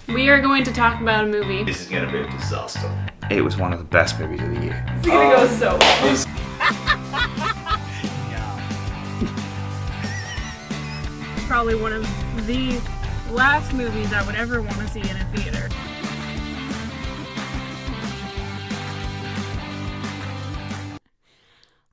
We are going to talk about a movie. This is gonna be a disaster. It was one of the best movies of the year. It's gonna go so well. Probably one of the last movies I would ever want to see in a theater.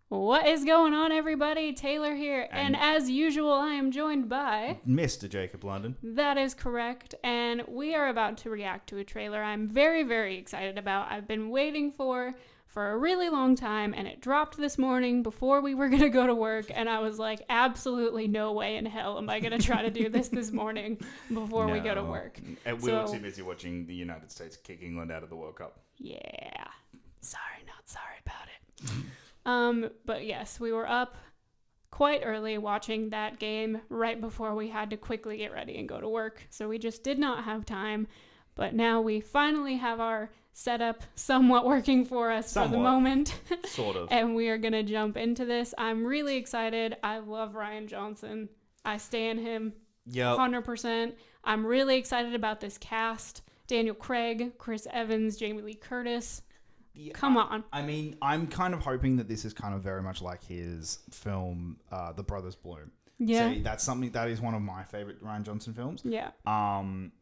What is going on, everybody? Taylor here, and as usual, I am joined by Mr. Jacob London. That is correct, and we are about to react to a trailer I'm very, very excited about. I've been waiting for a really long time, and it dropped this morning before we were going to go to work, and I was like, absolutely no way in hell am I going to try to do this morning before we go to work. And we were too busy watching the United States kick England out of the World Cup. Yeah. Sorry, not sorry about it. But yes, we were up quite early watching that game right before we had to quickly get ready and go to work. So we just did not have time. But now we finally have our setup somewhat working for us for the moment. Sort of. And we are going to jump into this. I'm really excited. I love Rian Johnson. I stan him 100%. I'm really excited about this cast. Daniel Craig, Chris Evans, Jamie Lee Curtis. Yeah, Come on. I mean, I'm kind of hoping that this is kind of very much like his film, The Brothers Bloom. Yeah. So that is one of my favorite Rian Johnson films. Yeah. I'm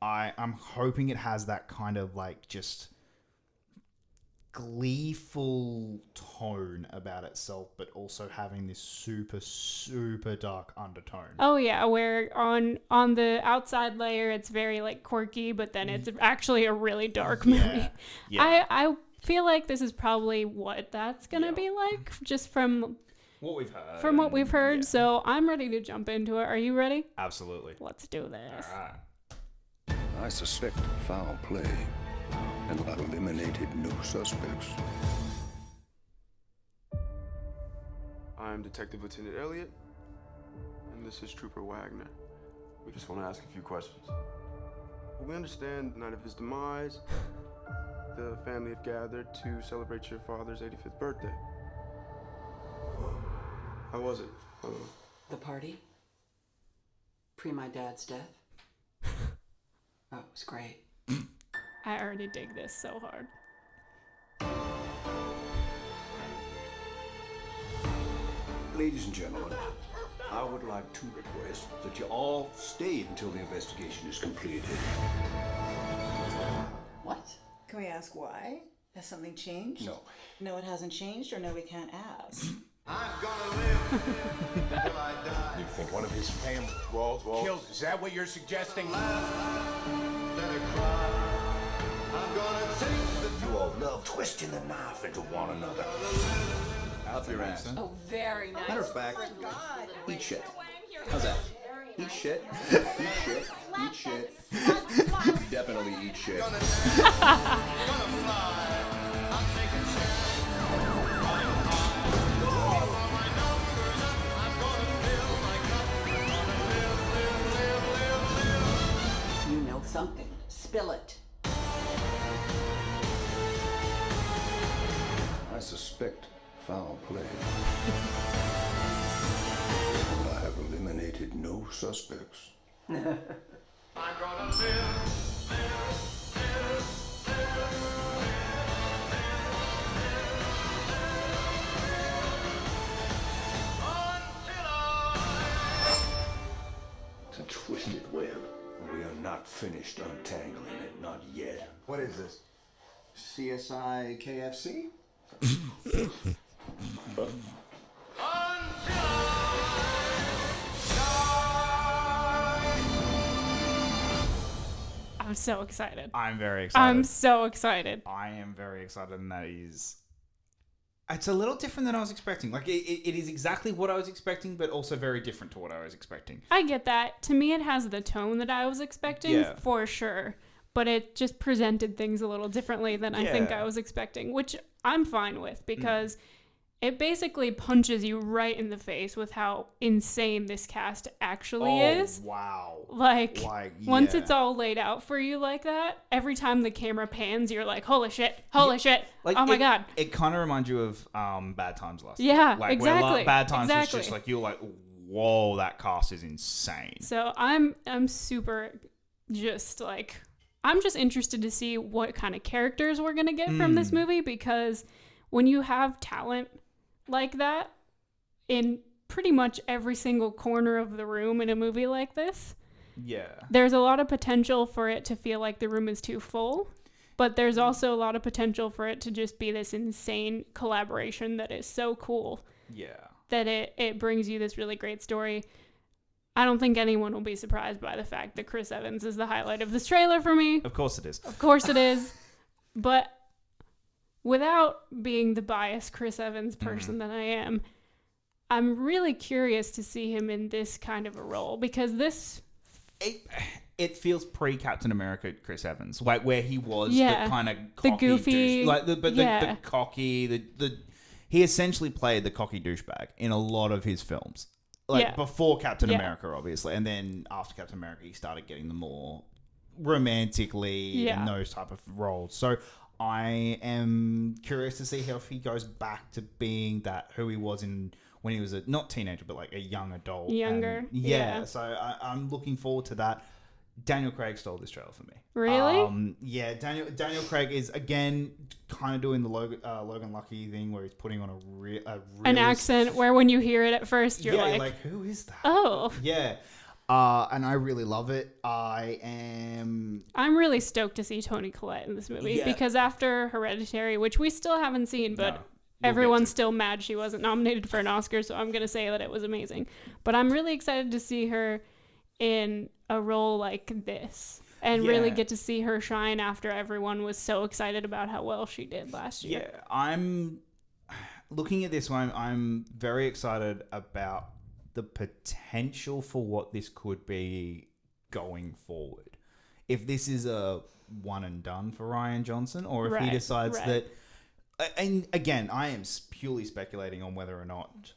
hoping it has that kind of like just gleeful tone about itself, but also having this super, super dark undertone. Oh yeah, where on the outside layer it's very like quirky, but then it's actually a really dark movie. Yeah. I feel like this is probably what that's gonna be like, just from what we've heard. Yeah. So I'm ready to jump into it. Are you ready? Absolutely. Let's do this. All right. I suspect foul play, and I've eliminated no suspects. I'm Detective Lieutenant Elliott, and this is Trooper Wagner. We just want to ask a few questions. We understand the night of his demise, the family have gathered to celebrate your father's 85th birthday. How was it? The party? Pre my dad's death? Oh, it was great. I already dig this so hard. Ladies and gentlemen, I would like to request that you all stay until the investigation is completed. What? Can we ask why? Has something changed? No. No, it hasn't changed, or no, we can't ask. I'm gonna live until I die. You think one of his family killed? Is that what you're suggesting? Let her cry. I'm gonna take the... You all love twisting the knife into one another. Out your ass. Oh, very nice. Matter of fact, eat shit. How's that? Eat shit. Eat shit. Eat shit. Definitely eat shit. You know something. Spill it. I suspect foul play, and I have eliminated no suspects. I'm gonna live. It's a twisted web. We are not finished untangling it, not yet. What is this? CSI KFC? I'm so excited. I'm very excited. I'm so excited. I am very excited, and that is... It's a little different than I was expecting. Like, it is exactly what I was expecting, but also very different to what I was expecting. I get that. To me, it has the tone that I was expecting, for sure. But it just presented things a little differently than I think I was expecting, which I'm fine with, because it basically punches you right in the face with how insane this cast actually is. Wow. Like once it's all laid out for you like that, every time the camera pans, you're like, holy shit, Like, oh my God. It kind of reminds you of Bad Times last year. Yeah, like, exactly. Where Bad Times was Exactly. just like, you're like, whoa, that cast is insane. So I'm super just like, I'm just interested to see what kind of characters we're going to get from this movie, because when you have talent like that in pretty much every single corner of the room in a movie like this, there's a lot of potential for it to feel like the room is too full, but there's also a lot of potential for it to just be this insane collaboration that is so cool that it brings you this really great story. I don't think anyone will be surprised by the fact that Chris Evans is the highlight of this trailer for me. Of course it is. Of course it is. But without being the biased Chris Evans person that I am, I'm really curious to see him in this kind of a role, because it feels pre-Captain America Chris Evans, like where he was the kind of cocky the goofy, douche, like the cocky, he essentially played the cocky douchebag in a lot of his films. Like before Captain America, obviously, and then after Captain America, he started getting the more romantically and those type of roles. So I am curious to see how if he goes back to being who he was when he was a not teenager, but like a young adult, younger. So I'm looking forward to that. Daniel Craig stole this trailer for me. Really? Daniel Craig is again kind of doing the Logan Lucky thing where he's putting on an accent where when you hear it at first you're like who is that? Oh. Yeah. And I really love it. I'm really stoked to see Toni Collette in this movie because after Hereditary, which we still haven't seen, but everyone's still mad she wasn't nominated for an Oscar, so I'm going to say that it was amazing. But I'm really excited to see her in a role like this and really get to see her shine after everyone was so excited about how well she did last year. Yeah, I'm looking at this one. I'm very excited about the potential for what this could be going forward. If this is a one and done for Rian Johnson, or if he decides that, and again, I am purely speculating on whether or not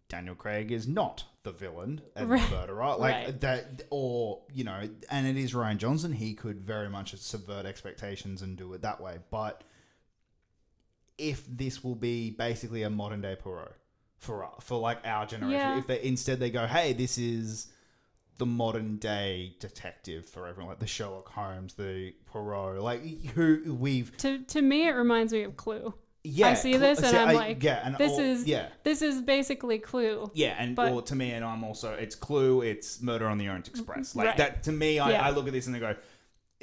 Daniel Craig is not the villain and the murderer, that, or and it is Rian Johnson. He could very much subvert expectations and do it that way. But if this will be basically a modern day Poirot for like our generation, if they go, hey, this is the modern day detective for everyone, like the Sherlock Holmes, the Poirot, like who we've to me it reminds me of Clue. Yeah, I see this and I'm like, this is basically Clue. Yeah, and or to me, and I'm also, it's Clue, it's Murder on the Orient Express. Like that to me, I look at this and I go,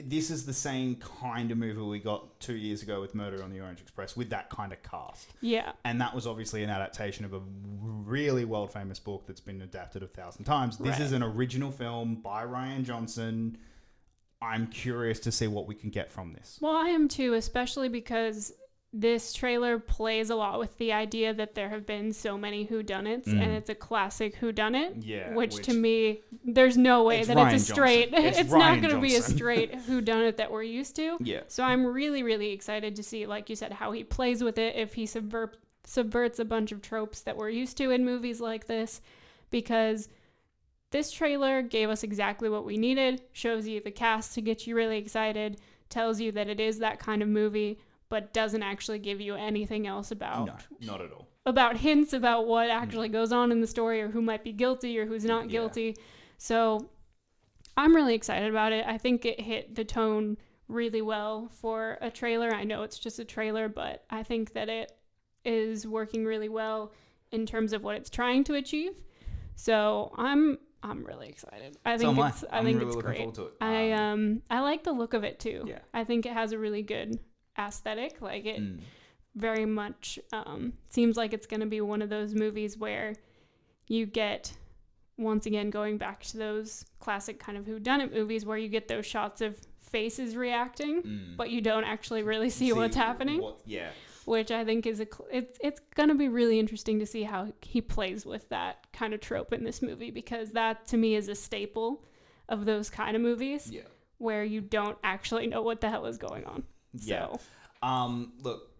this is the same kind of movie we got 2 years ago with Murder on the Orient Express with that kind of cast. Yeah, and that was obviously an adaptation of a really world famous book that's been adapted 1,000 times. This is an original film by Rian Johnson. I'm curious to see what we can get from this. Well, I am too, especially because this trailer plays a lot with the idea that there have been so many whodunits, and it's a classic whodunit. Which to me, there's no way that Ryan it's a straight. It's not going to be a straight whodunit that we're used to. Yeah. So I'm really, really excited to see, like you said, how he plays with it. If he subverts a bunch of tropes that we're used to in movies like this, because this trailer gave us exactly what we needed. Shows you the cast to get you really excited. Tells you that it is that kind of movie, but doesn't actually give you anything else about... No, not at all. About hints about what actually goes on in the story, or who might be guilty or who's not guilty. So I'm really excited about it. I think it hit the tone really well for a trailer. I know it's just a trailer, but I think that it is working really well in terms of what it's trying to achieve. So I'm really excited. I think it's great. To it. I like the look of it too. Yeah. I think it has a really good aesthetic. Like it very much seems like it's going to be one of those movies where you get, once again going back to those classic kind of whodunit movies, where you get those shots of faces reacting, but you don't actually really see what's happening. Which I think is it's going to be really interesting to see how he plays with that kind of trope in this movie, because that to me is a staple of those kind of movies where you don't actually know what the hell is going on. Yeah. Look,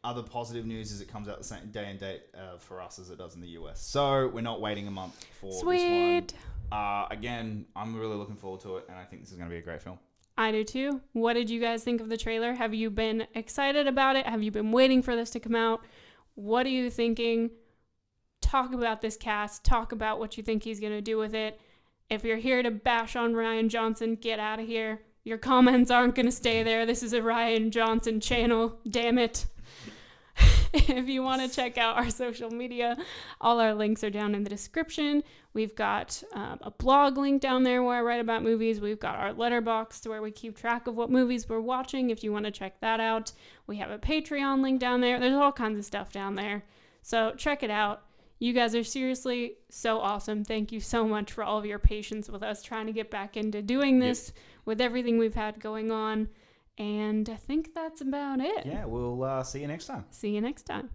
other positive news is it comes out the same day and date for us as it does in the US. So we're not waiting a month for this one. Again, I'm really looking forward to it, and I think this is going to be a great film. I do too. What did you guys think of the trailer? Have you been excited about it? Have you been waiting for this to come out? What are you thinking? Talk about this cast. Talk about what you think he's going to do with it. If you're here to bash on Rian Johnson, get out of here. Your comments aren't going to stay there. This is a Rian Johnson channel. Damn it. If you want to check out our social media, all our links are down in the description. We've got a blog link down there where I write about movies. We've got our letterbox where we keep track of what movies we're watching if you want to check that out. We have a Patreon link down there. There's all kinds of stuff down there. So check it out. You guys are seriously so awesome. Thank you so much for all of your patience with us trying to get back into doing this with everything we've had going on. And I think that's about it. Yeah, we'll see you next time. See you next time.